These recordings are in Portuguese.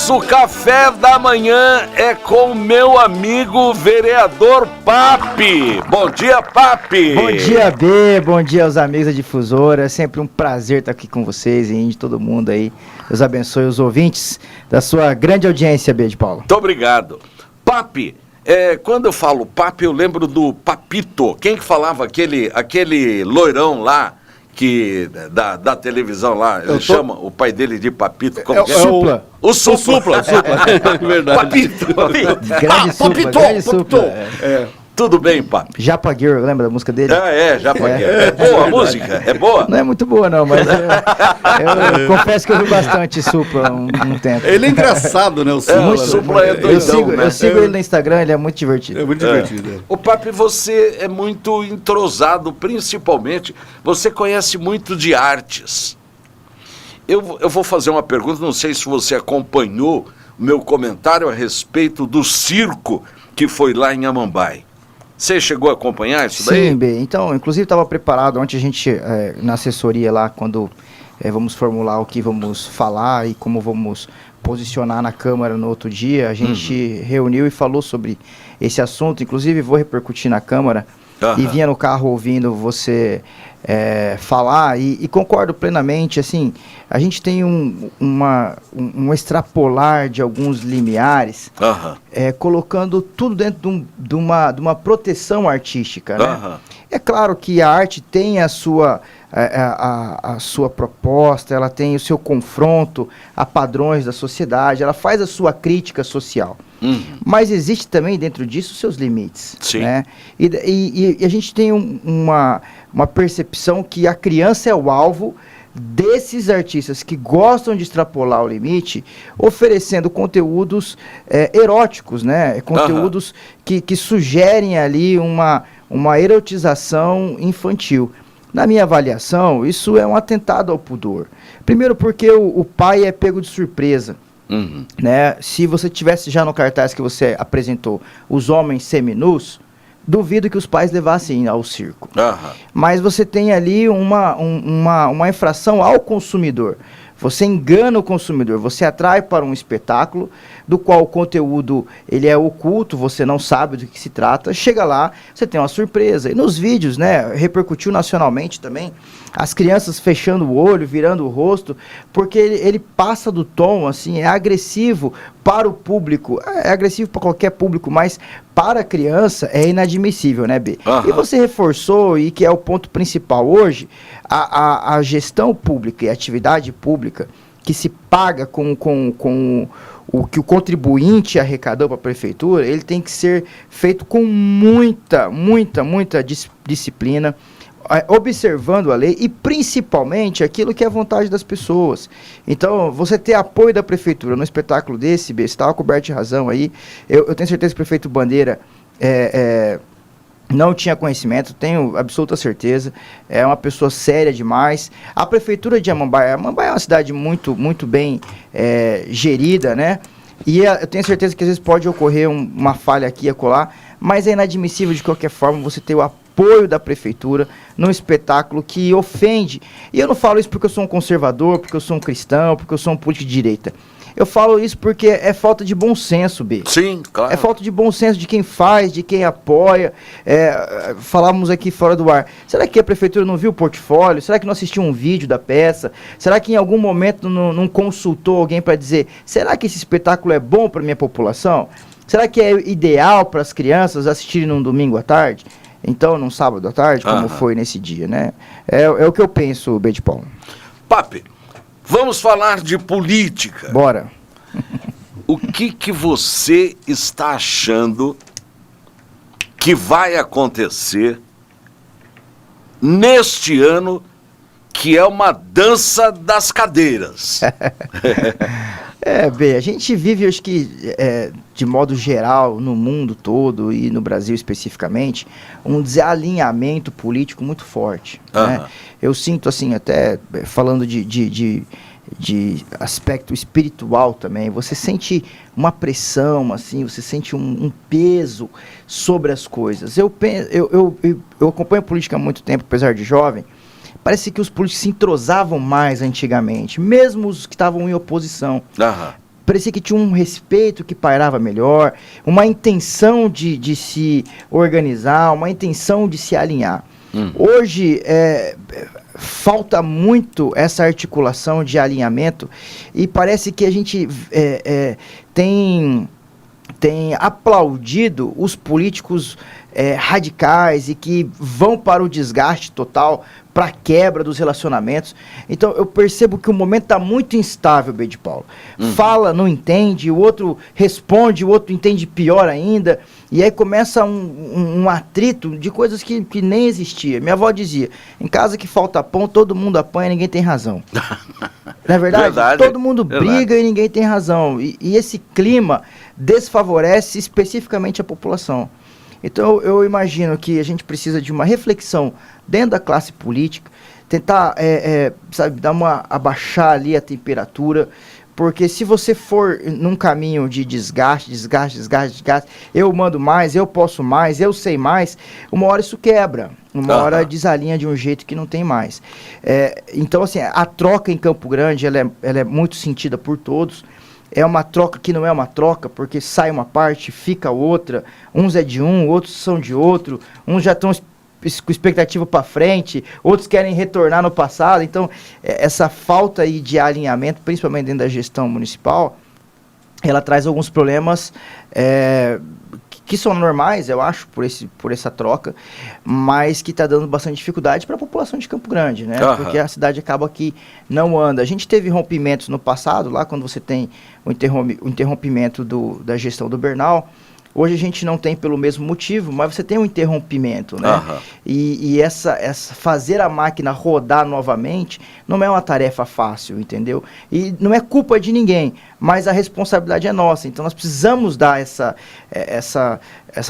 nosso café da manhã é com meu amigo vereador Papi. Bom dia, Papi. Bom dia, B. Bom dia aos amigos da Difusora. É sempre um prazer estar aqui com vocês e de todo mundo aí. Deus abençoe os ouvintes da sua grande audiência, B de Paulo. Muito obrigado. Papi, quando eu falo Papi, eu lembro do Papito. Quem que falava aquele loirão lá? Da televisão lá, ele chama o pai dele de Papito. Como o Supla. O Supla. É verdade. Papito. Grande Supla, grande Supla. Tudo bem, Papi? Japa Girl, lembra da música dele? Já paguei. É boa a música? É boa? Não é muito boa não, mas eu confesso que eu vi bastante Supla um tempo. Ele é engraçado, né? O Supla, o Supla é doidão, né? Eu sigo ele no Instagram, ele é muito divertido. É muito divertido. O Papi, você é muito entrosado, principalmente, você conhece muito de artes. Eu vou fazer uma pergunta, não sei se você acompanhou o meu comentário a respeito do circo que foi lá em Amambai. Você chegou a acompanhar isso daí? Sim, B. Então, inclusive estava preparado ontem a gente, na assessoria lá, quando vamos formular o que vamos falar e como vamos posicionar na Câmara no outro dia, a gente reuniu e falou sobre esse assunto, inclusive vou repercutir na Câmara e vinha no carro ouvindo você falar e concordo plenamente, assim, a gente tem um extrapolar de alguns limiares, colocando tudo dentro de uma proteção artística, né? É claro que a arte tem a sua proposta, ela tem o seu confronto a padrões da sociedade, ela faz a sua crítica social. Mas existe também dentro disso os seus limites. Sim. Né? E a gente tem uma percepção que a criança é o alvo desses artistas que gostam de extrapolar o limite, oferecendo conteúdos eróticos, né? Conteúdos que sugerem ali uma erotização infantil. Na minha avaliação, isso é um atentado ao pudor. Primeiro porque o pai é pego de surpresa. Né? Se você tivesse já no cartaz que você apresentou os homens seminus, duvido que os pais levassem ao circo. Mas você tem ali uma infração ao consumidor. Você engana o consumidor, você atrai para um espetáculo do qual o conteúdo ele é oculto, você não sabe do que se trata, chega lá, você tem uma surpresa. E nos vídeos, né, repercutiu nacionalmente também, as crianças fechando o olho, virando o rosto, porque ele passa do tom, assim, é agressivo para o público, é agressivo para qualquer público, mas para a criança é inadmissível, né, B? E você reforçou, e que é o ponto principal hoje, a gestão pública e a atividade pública que se paga com o que o contribuinte arrecadou para a prefeitura, ele tem que ser feito com muita disciplina, observando a lei e principalmente aquilo que é a vontade das pessoas. Então, você ter apoio da prefeitura no espetáculo desse, B, você estava coberto de razão aí, eu tenho certeza que o prefeito Bandeira não tinha conhecimento, tenho absoluta certeza, é uma pessoa séria demais. A prefeitura de Amambai é uma cidade muito bem gerida, né? E eu tenho certeza que às vezes pode ocorrer uma falha aqui e acolá, mas é inadmissível de qualquer forma você ter o apoio da prefeitura num espetáculo que ofende. E eu não falo isso porque eu sou um conservador, porque eu sou um cristão, porque eu sou um político de direita. Eu falo isso porque é falta de bom senso, B. Sim, claro. É falta de bom senso de quem faz, de quem apoia. Falávamos aqui fora do ar. Será que a prefeitura não viu o portfólio? Será que não assistiu um vídeo da peça? Será que em algum momento não consultou alguém para dizer, será que esse espetáculo é bom para a minha população? Será que é ideal para as crianças assistirem num domingo à tarde? Então, num sábado à tarde, como foi nesse dia, né? É o que eu penso, B de Paulo. Papi, vamos falar de política. Bora. O que você está achando que vai acontecer neste ano, que é uma dança das cadeiras? B, a gente vive, acho que, de modo geral, no mundo todo e no Brasil especificamente, um desalinhamento político muito forte. Né? Eu sinto, assim, até falando de aspecto espiritual também, você sente uma pressão, assim, você sente um peso sobre as coisas. Eu acompanho política há muito tempo, apesar de jovem. Parece que os políticos se entrosavam mais antigamente, mesmo os que estavam em oposição. parecia que tinha um respeito que pairava melhor, uma intenção de se organizar, uma intenção de se alinhar. Hoje, falta muito essa articulação de alinhamento e parece que a gente tem aplaudido os políticos radicais e que vão para o desgaste total, para a quebra dos relacionamentos. Então eu percebo que o momento está muito instável, Bede Paulo. Fala, não entende, o outro responde, o outro entende pior ainda, e aí começa um atrito de coisas que nem existia. Minha avó dizia, em casa que falta pão, todo mundo apanha, ninguém tem razão. Não é verdade? Todo mundo briga e ninguém tem razão. E esse clima desfavorece especificamente a população. Então eu imagino que a gente precisa de uma reflexão dentro da classe política, tentar abaixar ali a temperatura, porque se você for num caminho de desgaste, eu mando mais, eu posso mais, eu sei mais, uma hora isso quebra, uma hora desalinha de um jeito que não tem mais. Então assim, a troca em Campo Grande, ela é muito sentida por todos. É uma troca que não é uma troca, porque sai uma parte, fica outra, uns é de um, outros são de outro, uns já estão com expectativa para frente, outros querem retornar no passado. Então, essa falta aí de alinhamento, principalmente dentro da gestão municipal, ela traz alguns problemas que são normais, eu acho, por essa troca, mas que está dando bastante dificuldade para a população de Campo Grande, né? Porque a cidade acaba que não anda. A gente teve rompimentos no passado, lá quando você tem o interrompimento da gestão do Bernal. Hoje a gente não tem pelo mesmo motivo, mas você tem um interrompimento, né? E essa fazer a máquina rodar novamente não é uma tarefa fácil, entendeu? E não é culpa de ninguém, mas a responsabilidade é nossa. Então nós precisamos dar essa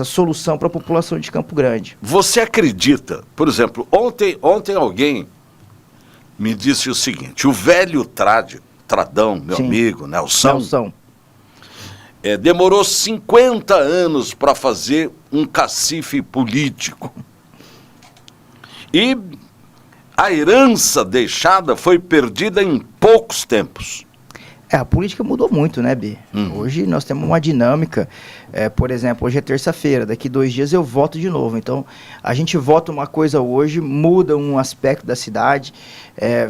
solução para a população de Campo Grande. Você acredita, por exemplo, ontem alguém me disse o seguinte, o velho Tradão, meu amigo, Nelson. Demorou 50 anos para fazer um cacife político. E a herança deixada foi perdida em poucos tempos. A política mudou muito, né, Bi? Hoje nós temos uma dinâmica, por exemplo, hoje é terça-feira, daqui 2 dias eu voto de novo. Então, a gente vota uma coisa hoje, muda um aspecto da cidade,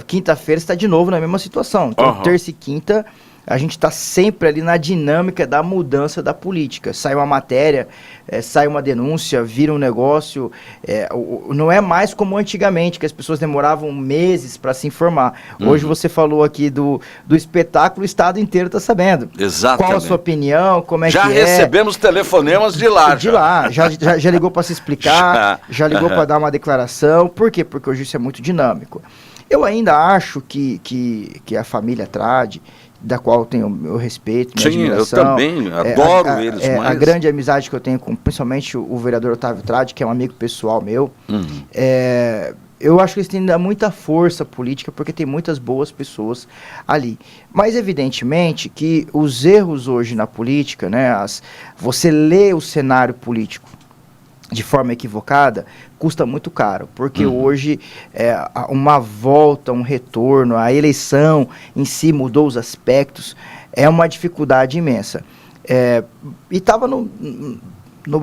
quinta-feira está de novo na mesma situação. Então, terça e quinta, a gente está sempre ali na dinâmica da mudança da política. Sai uma matéria, sai uma denúncia, vira um negócio. Não é mais como antigamente, que as pessoas demoravam meses para se informar. Hoje você falou aqui do espetáculo, o estado inteiro está sabendo. Exatamente. Qual a sua opinião, como é que é. Já recebemos telefonemas de lá. Já ligou para se explicar, já ligou para dar uma declaração. Por quê? Porque hoje isso é muito dinâmico. Eu ainda acho que a família Trade, da qual eu tenho o respeito, minha admiração. Eu também adoro eles. A grande amizade que eu tenho com, principalmente o vereador Otávio Trade, que é um amigo pessoal meu, eu acho que eles têm ainda muita força política, porque tem muitas boas pessoas ali. Mas, evidentemente, que os erros hoje na política, né, você lê o cenário político de forma equivocada, custa muito caro, porque hoje uma volta, um retorno, a eleição em si mudou os aspectos, é uma dificuldade imensa. E estava no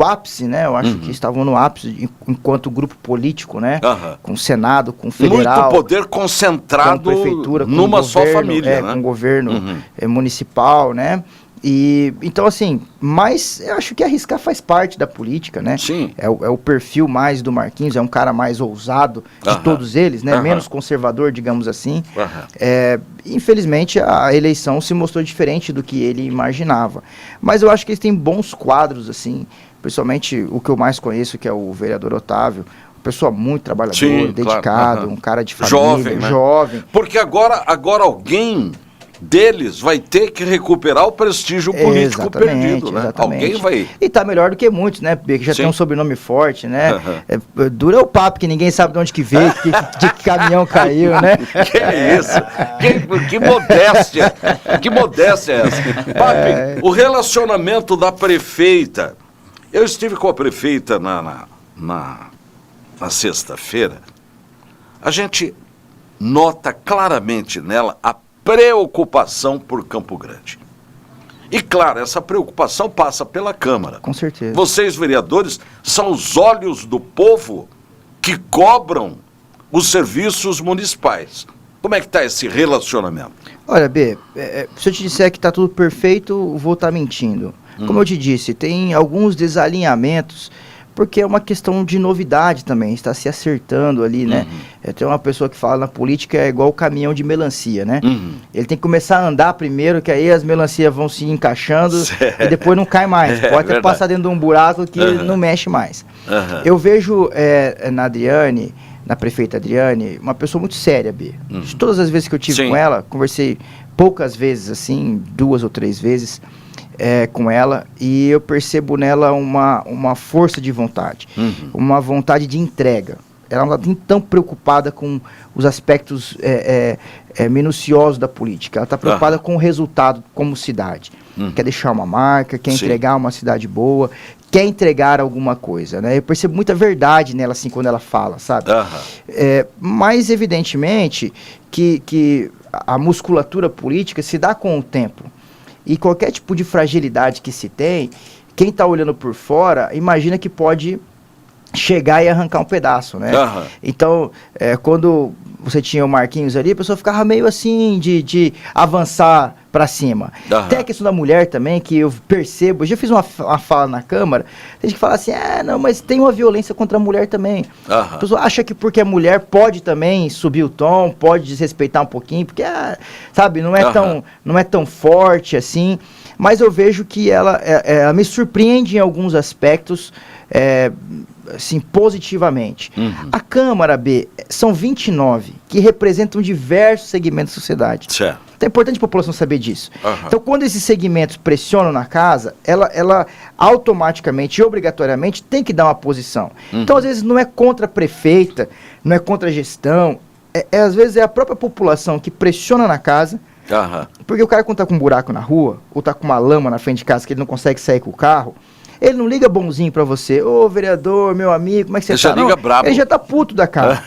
ápice, né? Eu acho que estavam no ápice enquanto grupo político, né? Com o Senado, com o federal. Muito poder concentrado com a prefeitura, numa com só família, né? Com o governo municipal, né? Então, assim, mas eu acho que arriscar faz parte da política, né? Sim. É o perfil mais do Marquinhos, é um cara mais ousado de todos eles, né? Menos conservador, digamos assim. Infelizmente, a eleição se mostrou diferente do que ele imaginava. Mas eu acho que eles têm bons quadros, assim, principalmente o que eu mais conheço, que é o vereador Otávio. Pessoa muito trabalhadora, dedicado, um cara de família, jovem. Porque agora alguém deles vai ter que recuperar o prestígio político perdido, né? Alguém vai... E tá melhor do que muitos, né? Porque já tem um sobrenome forte, né? Dura o papo, que ninguém sabe de onde que veio, de que caminhão caiu, né? Que isso? Que modéstia! Que modéstia é essa? Papi, o relacionamento da prefeita... Eu estive com a prefeita na sexta-feira. A gente nota claramente nela a preocupação por Campo Grande. E claro, essa preocupação passa pela Câmara. Com certeza. Vocês, vereadores, são os olhos do povo que cobram os serviços municipais. Como é que está esse relacionamento? Olha, B, se eu te disser que está tudo perfeito, vou estar mentindo. Como eu te disse, tem alguns desalinhamentos, porque é uma questão de novidade também, está se acertando ali, né? Tem uma pessoa que fala na política é igual o caminhão de melancia, né? Ele tem que começar a andar primeiro, que aí as melancias vão se encaixando e depois não cai mais. Pode até passar dentro de um buraco que não mexe mais. Eu vejo na Adriane, na prefeita Adriane, uma pessoa muito séria, B. De todas as vezes que eu tive com ela, conversei poucas vezes, assim, 2 ou 3 vezes, com ela, e eu percebo nela uma força de vontade, uma vontade de entrega. Ela não está tão preocupada com os aspectos minuciosos da política, ela está preocupada com o resultado como cidade. Quer deixar uma marca, quer entregar uma cidade boa, quer entregar alguma coisa, né? Eu percebo muita verdade nela, assim, quando ela fala, sabe? Mas, evidentemente, que a musculatura política se dá com o tempo. E qualquer tipo de fragilidade que se tem, quem está olhando por fora, imagina que pode chegar e arrancar um pedaço, né? Então, quando você tinha o Marquinhos ali, a pessoa ficava meio assim de avançar para cima. Tem a questão da mulher também, que eu percebo, eu já fiz uma fala na Câmara, tem gente que fala assim, não, mas tem uma violência contra a mulher também. A pessoa acha que porque é mulher pode também subir o tom, pode desrespeitar um pouquinho, porque, sabe, não é tão forte assim, mas eu vejo que ela me surpreende em alguns aspectos, assim, positivamente. A Câmara, B, são 29, que representam diversos segmentos da sociedade. Então é importante a população saber disso. Então, quando esses segmentos pressionam na casa, ela automaticamente e obrigatoriamente tem que dar uma posição. Então, às vezes, não é contra a prefeita, não é contra a gestão, às vezes é a própria população que pressiona na casa, porque o cara, quando tá com um buraco na rua, ou tá com uma lama na frente de casa que ele não consegue sair com o carro, ele não liga bonzinho pra você, ô vereador, meu amigo, como é que você tá? Já liga brabo. Ele já tá puto da cara.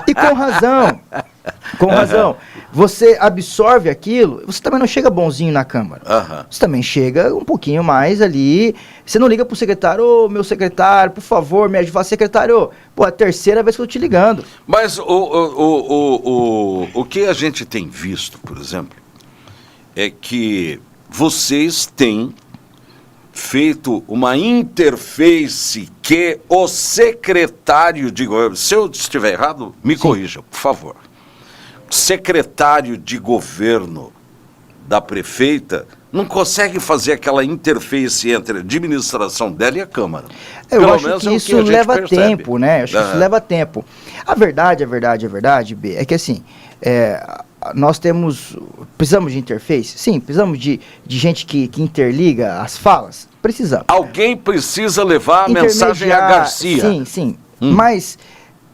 E com razão. Com razão. Você absorve aquilo, você também não chega bonzinho na Câmara. Você também chega um pouquinho mais ali. Você não liga pro secretário, ô meu secretário, por favor, me ajude. Fala, secretário, pô, é a 3ª vez que eu tô te ligando. Mas o que a gente tem visto, por exemplo, é que vocês têm feito uma interface que o secretário de governo, se eu estiver errado, me corrija, por favor. Secretário de governo da prefeita não consegue fazer aquela interface entre a administração dela e a Câmara. Eu acho que isso leva tempo, né? Acho que isso leva tempo. A verdade, B, é que assim, nós precisamos de interface? Sim, precisamos de gente que interliga as falas? Precisamos. Alguém precisa levar a mensagem a Garcia. Sim. Mas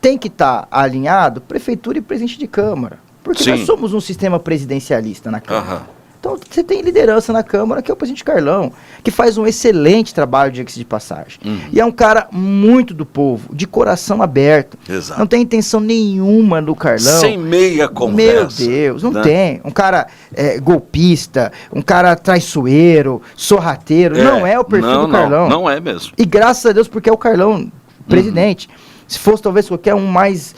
tem que estar alinhado prefeitura e presidente de Câmara. Porque nós somos um sistema presidencialista na Câmara. Então você tem liderança na Câmara, que é o presidente Carlão, que faz um excelente trabalho, diga-se de passagem. E é um cara muito do povo, de coração aberto. Não tem intenção nenhuma do Carlão. Sem meia conversa. Meu Deus, não tem. Um cara golpista, um cara traiçoeiro, sorrateiro. Não é o perfil do Carlão. Não é mesmo. E graças a Deus, porque é o Carlão presidente. Se fosse talvez qualquer um mais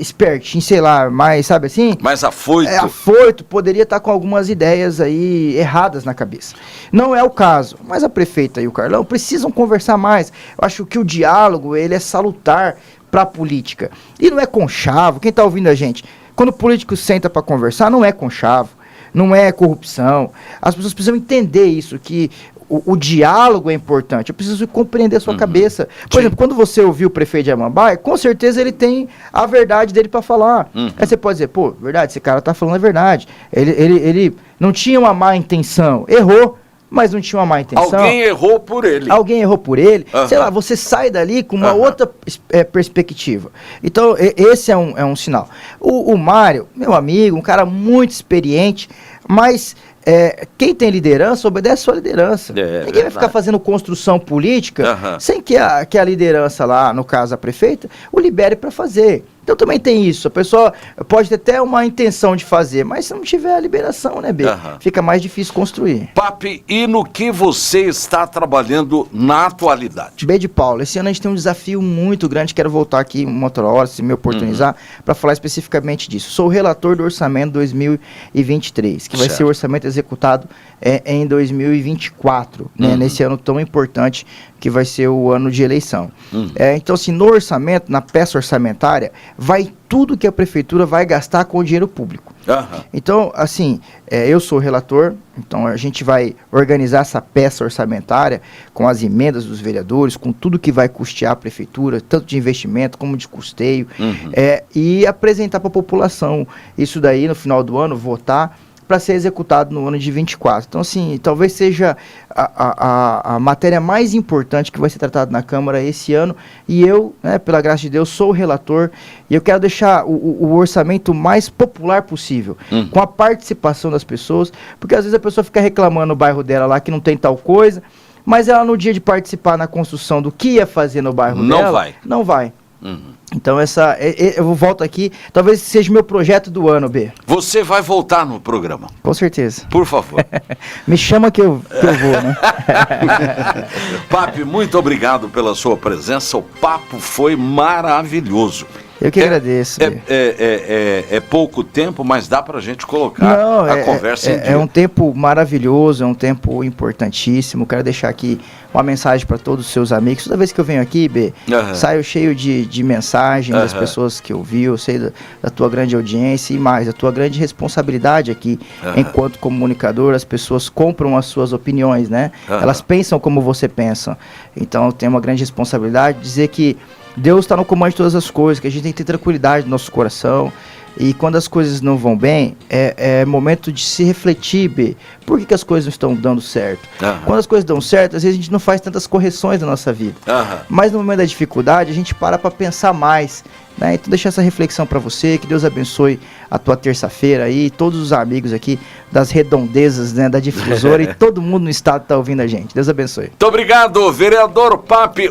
espertinho, sei lá, mais, sabe assim? Mais afoito. Afoito, poderia estar com algumas ideias aí erradas na cabeça. Não é o caso, mas a prefeita e o Carlão precisam conversar mais. Eu acho que o diálogo, ele é salutar para a política. E não é conchavo, quem está ouvindo a gente, quando o político senta para conversar, não é conchavo, não é corrupção. As pessoas precisam entender isso, que o diálogo é importante. Eu preciso compreender a sua cabeça. Por exemplo, quando você ouviu o prefeito de Amambaia, com certeza ele tem a verdade dele para falar. Aí você pode dizer, pô, verdade, esse cara tá falando a verdade. Ele não tinha uma má intenção. Errou, mas não tinha uma má intenção. Alguém errou por ele. Sei lá, você sai dali com uma outra perspectiva. Então, esse é um sinal. O Mário, meu amigo, um cara muito experiente, mas quem tem liderança obedece a sua liderança. Ninguém vai ficar fazendo construção política sem que a liderança lá, no caso a prefeita, o libere para fazer. Então também tem isso, a pessoa pode ter até uma intenção de fazer, mas se não tiver a liberação, né, B? Fica mais difícil construir. Papi, e no que você está trabalhando na atualidade? B de Paulo, esse ano a gente tem um desafio muito grande, quero voltar aqui uma outra hora, se me oportunizar, para falar especificamente disso. Sou o relator do orçamento 2023, que vai ser o orçamento executado em 2024, né, nesse ano tão importante que vai ser o ano de eleição. Então, assim, no orçamento, na peça orçamentária, vai tudo que a prefeitura vai gastar com o dinheiro público. Então, assim, eu sou o relator, então a gente vai organizar essa peça orçamentária com as emendas dos vereadores, com tudo que vai custear a prefeitura, tanto de investimento como de custeio, e apresentar para a população isso daí no final do ano, votar, para ser executado no ano de 24. Então, assim, talvez seja a matéria mais importante que vai ser tratada na Câmara esse ano, e eu, né, pela graça de Deus, sou o relator, e eu quero deixar o orçamento mais popular possível, com a participação das pessoas, porque às vezes a pessoa fica reclamando no bairro dela lá que não tem tal coisa, mas ela no dia de participar na construção do que ia fazer no bairro dela, não vai. Então eu volto aqui, talvez seja o meu projeto do ano, B. Você vai voltar no programa? Com certeza. Por favor. Me chama que eu vou, né? Papi, muito obrigado pela sua presença, o papo foi maravilhoso. Eu que agradeço. É pouco tempo, mas dá pra gente colocar a conversa em dia. É um tempo maravilhoso, é um tempo importantíssimo. Quero deixar aqui uma mensagem para todos os seus amigos. Toda vez que eu venho aqui, B, saio cheio de mensagem das pessoas que eu vi, eu sei da tua grande audiência e mais, a tua grande responsabilidade aqui enquanto comunicador. As pessoas compram as suas opiniões, né? Elas pensam como você pensa. Então eu tenho uma grande responsabilidade de dizer que Deus está no comando de todas as coisas, que a gente tem que ter tranquilidade no nosso coração. E quando as coisas não vão bem, é momento de se refletir, B, por que as coisas não estão dando certo? Quando as coisas dão certo, às vezes a gente não faz tantas correções na nossa vida. Mas no momento da dificuldade, a gente para pensar mais, né? Então deixa essa reflexão para você, que Deus abençoe a tua terça-feira aí, todos os amigos aqui das redondezas, né, da difusora e todo mundo no estado está ouvindo a gente. Deus abençoe. Muito obrigado, vereador Papi.